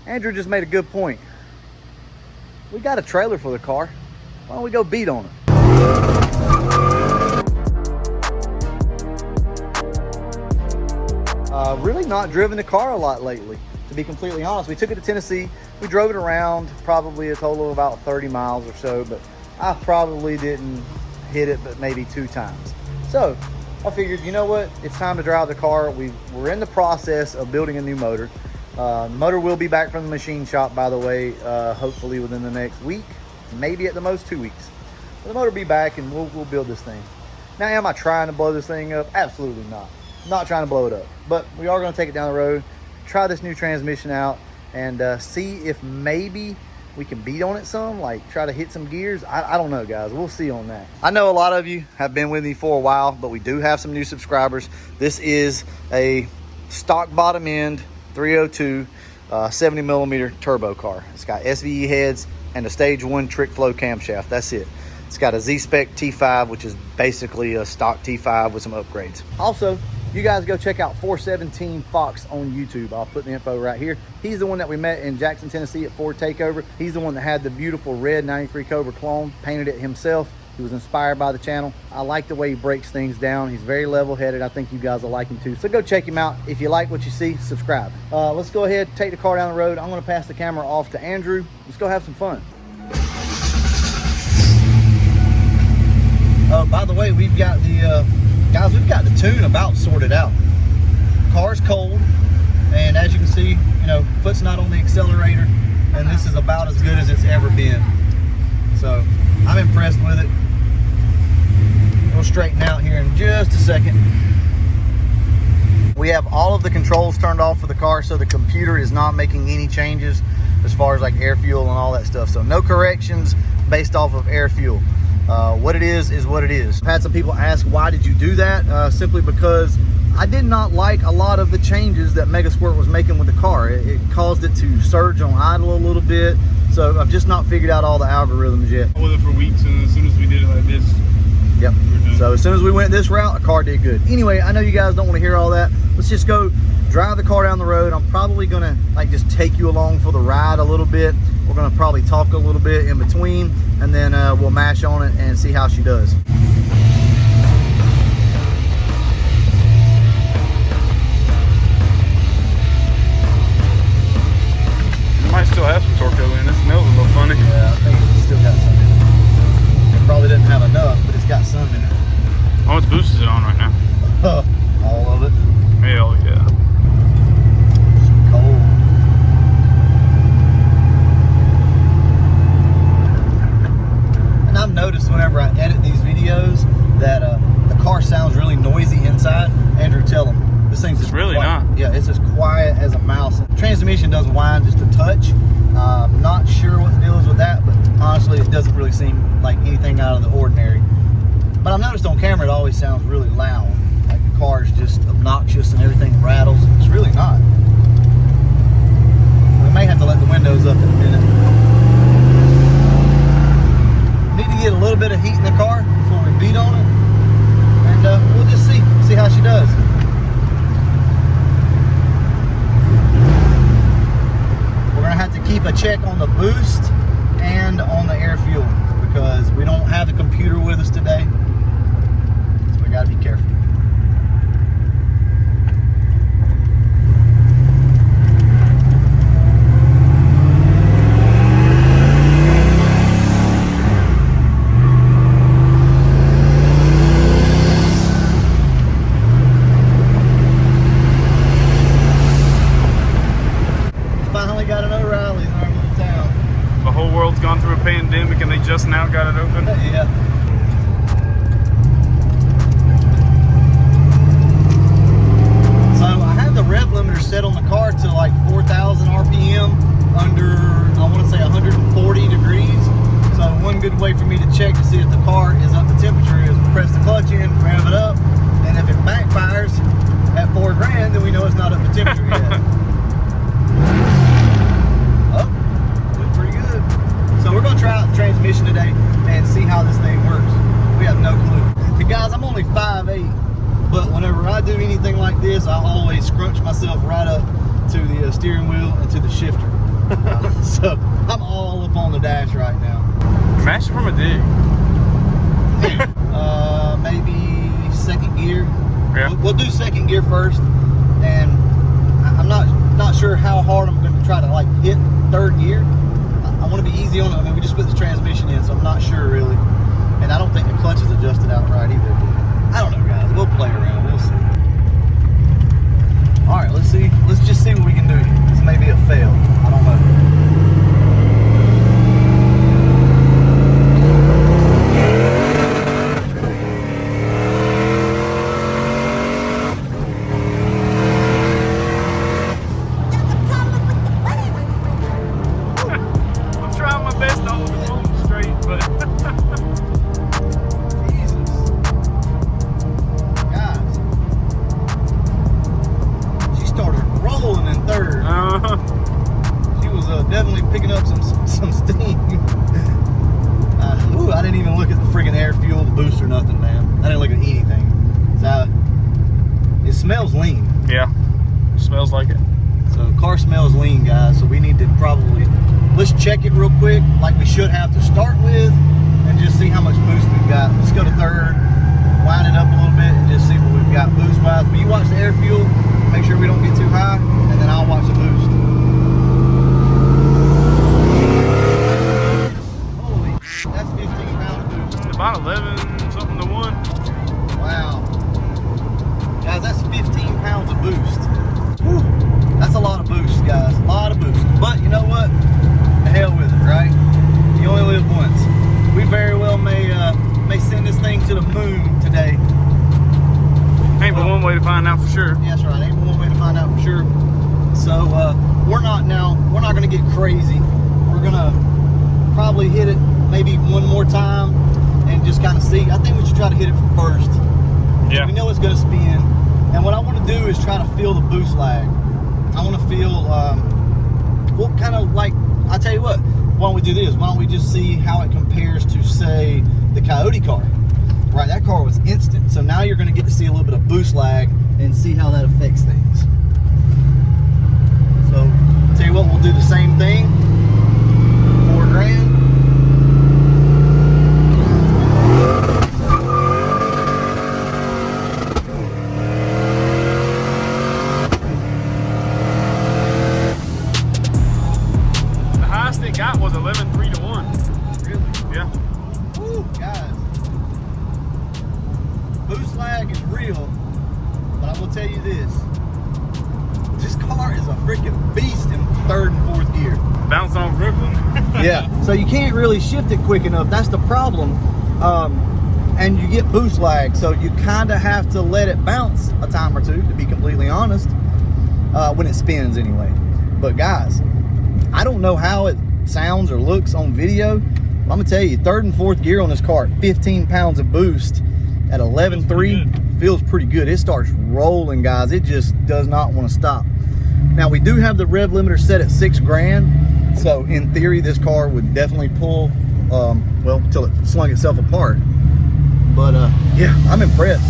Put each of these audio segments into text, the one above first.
Andrew just made a good point. We got a trailer for the car. Why don't we go beat on it? Really not driven the car a lot lately, to be completely honest. We took it to Tennessee. We drove it around probably a total of about 30 miles or so, but I probably didn't hit it but maybe 2 times. So I figured, you know what? It's time to drive the car. We're in the process of building a new motor. The motor will be back from the machine shop, by the way, hopefully within the next week, maybe at the most 2 weeks. But the motor will be back and we'll build this thing. Now, am I trying to blow this thing up? Absolutely not. Not trying to blow it up, but we are going to take it down the road, try this new transmission out, and see if maybe we can beat on it some, like try to hit some gears. I don't know, guys. We'll see on that. I know a lot of you have been with me for a while, but we do have some new subscribers. This is a stock bottom end 302 70 millimeter turbo car. It's got SVE heads and a stage 1 trick flow camshaft. That's it. It's got a Z-Spec T5, which is basically a stock T5 with some upgrades. Also, you guys go check out 417 Fox on YouTube. I'll put the info right here. He's the one that we met in Jackson, Tennessee at Ford Takeover. He's the one that had the beautiful red 93 Cobra clone, painted it himself. He was inspired by the channel. I like the way he breaks things down. He's very level-headed. I think you guys will like him too. So go check him out. If you like what you see, subscribe. Let's go ahead, take the car down the road. I'm gonna pass the camera off to Andrew. Let's go have some fun. Oh, by the way, we've got the, guys, we've got the tune about sorted out. Car's cold, and as you can see, you know, foot's not on the accelerator, and this is about as good as it's ever been. So I'm impressed with it. We'll straighten out here in just a second. We have all of the controls turned off for the car, so the computer is not making any changes as far as like air fuel and all that stuff. So no corrections based off of air fuel. What it is what it is. I've had some people ask, why did you do that? Simply because I did not like a lot of the changes that Mega Squirt was making with the car. It caused it to surge on idle a little bit. So I've just not figured out all the algorithms yet. I was with it for weeks, and as soon as we did it like this, yep. So as soon as we went this route, the car did good. Anyway, I know you guys don't want to hear all that. Let's just go drive the car down the road. I'm probably gonna like just take you along for the ride a little bit. We're gonna probably talk a little bit in between, and then we'll mash on it and see how she does. it might still have some torque in it. It smells a little funny. Yeah, I think it's still got some in it. It probably doesn't have enough, but it's got some in it. How much boost is it on right now? All of it. Hell yeah. It's cold. And I've noticed whenever I edit these videos that the car sounds really noisy inside. Andrew, tell them. This thing's just really quiet. not. Yeah, it's as quiet as a mouse. The transmission does whine just a touch. Not sure what the deal is with that, but honestly, it doesn't really seem like anything out of the ordinary. But I've noticed on camera it always sounds really loud. Like the car is just obnoxious and everything rattles. It's really not. We may have to let the windows up in a minute. Need to get a little bit of heat in the car before we beat on it. And we'll just see how she does. We're gonna have to keep a check on the boost and on the air fuel because we don't have the computer with us today. So we gotta be careful. Gone through a pandemic and they just now got it open. Yeah. So I have the rev limiter set on the car to like 4,000 RPM under, I want to say 140 degrees. So one good way for me to check to see if the car is up to temperature is press the clutch in, rev it up, and if it backfires at 4 grand, then we know it's not up to temperature yet. So we're gonna try out the transmission today and see how this thing works. We have no clue. And guys, I'm only 5'8", but whenever I do anything like this, I always scrunch myself right up to the steering wheel and to the shifter. So I'm all up on the dash right now. Mash it from a dig. Maybe second gear. Yeah. We'll do second gear first, and I'm not sure how hard I'm going to try to like hit third gear. I want to be easy on it. I mean, we just put this transmission in, so I'm not sure really, and I don't think the clutch is adjusted out right either. I don't know, guys. We'll play around. We'll see. All right, let's see. Let's just see what we can do here. This may be a fail. I don't know. Definitely picking up some steam. Ooh, I didn't even look at the friggin' air fuel, the boost, or nothing, man. I didn't look at anything. So, it smells lean. Yeah, it smells like it. So, car smells lean, guys. So, we need to probably, let's check it real quick, like we should have to start with, and just see how much boost we've got. Let's go to third, wind it up a little bit, and just see what we've got boost-wise. But you watch the air fuel, make sure we don't get too high, and then I'll watch the boost. That's 15 pounds boost. About 11 something to 1. Wow. Guys, that's 15 pounds of boost. Whew. That's a lot of boost, guys. A lot of boost. But you know what? The hell with it, right? You only live once. We very well may send this thing to the moon today. Ain't but one way to find out for sure. Yeah, that's right. Ain't but one way to find out for sure. So we're not going to get crazy. We're going to probably hit it maybe one more time and just kind of see. I think we should try to hit it from first. Yeah. We know it's going to spin, and what I want to do is try to feel the boost lag. I want to feel well, kind of like, I tell you what, why don't we do this? Why don't we just see how it compares to, say, the Coyote car? Right, that car was instant, so now you're going to get to see a little bit of boost lag and see how that affects things. So tell you what, we'll do the same thing. $4 grand. Got was 11.3 to 1. Really? Yeah. Woo, guys. Boost lag is real, but I will tell you this. This car is a freaking beast in third and fourth gear. Bouncing on Brooklyn. Yeah. So you can't really shift it quick enough. That's the problem. And you get boost lag, so you kind of have to let it bounce a time or two, to be completely honest, when it spins anyway. But guys, I don't know how it sounds or looks on video. I'm gonna tell you, third and fourth gear on this car, 15 pounds of boost at 11.3 feels pretty good. It starts rolling, guys. It just does not want to stop. Now we do have the rev limiter set at $6 grand, so in theory this car would definitely pull well, till it slung itself apart. But yeah, I'm impressed.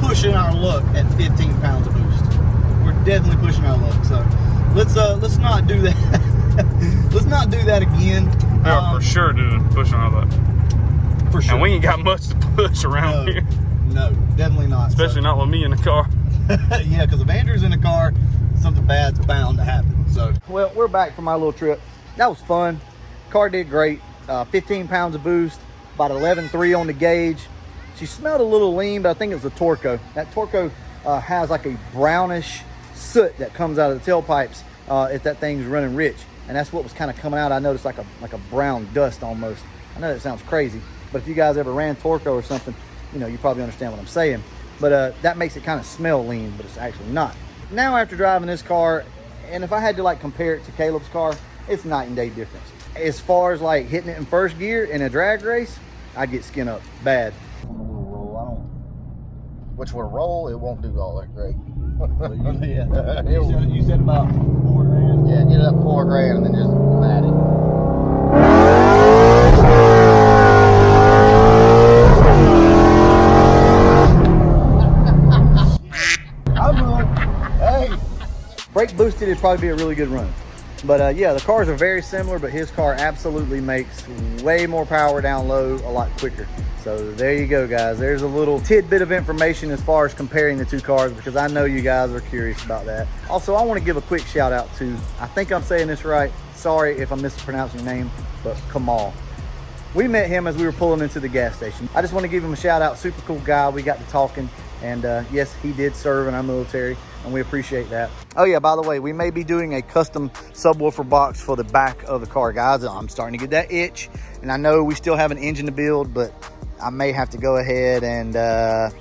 Pushing our luck at 15 pounds of boost. We're definitely pushing our luck. So let's not do that. Let's not do that again. Yeah, for sure pushing our luck. For sure. And we ain't got much to push around here. No, definitely not. Especially not with me in the car. Yeah, because if Andrew's in the car, something bad's bound to happen. So, well, we're back from our little trip. That was fun. Car did great. 15 pounds of boost, about 11.3 on the gauge. She smelled a little lean, but I think it was the Torco. That Torco has like a brownish soot that comes out of the tailpipes if that thing's running rich. And that's what was kind of coming out. I noticed like a brown dust almost. I know that sounds crazy, but if you guys ever ran Torco or something, you know, you probably understand what I'm saying. But that makes it kind of smell lean, but it's actually not. Now after driving this car, and if I had to like compare it to Caleb's car, it's night and day difference. As far as like hitting it in first gear in a drag race, I'd get skin up bad. Which will roll, it won't do all that great. Yeah. You said about $4 grand? Yeah, get it up $4 grand and then just mat it. it'd probably be a really good run. But yeah, the cars are very similar, but his car absolutely makes way more power down low a lot quicker. So there you go, guys. There's a little tidbit of information as far as comparing the two cars, because I know you guys are curious about that. Also, I want to give a quick shout out to, I think I'm saying this right, sorry if I'm mispronouncing your name, but Kamal. We met him as we were pulling into the gas station. I just want to give him a shout out. Super cool guy. We got to talking, and yes, he did serve in our military, and we appreciate that. Oh yeah, by the way, we may be doing a custom subwoofer box for the back of the car, guys. I'm starting to get that itch, and I know we still have an engine to build, but I may have to go ahead and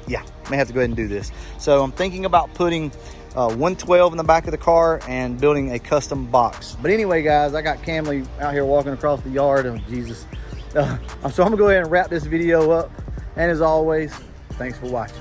yeah, may have to go ahead and do this. So I'm thinking about putting 112 in the back of the car and building a custom box. But anyway, guys, I got Camly out here walking across the yard. Oh, Jesus. So I'm gonna go ahead and wrap this video up. And as always, thanks for watching.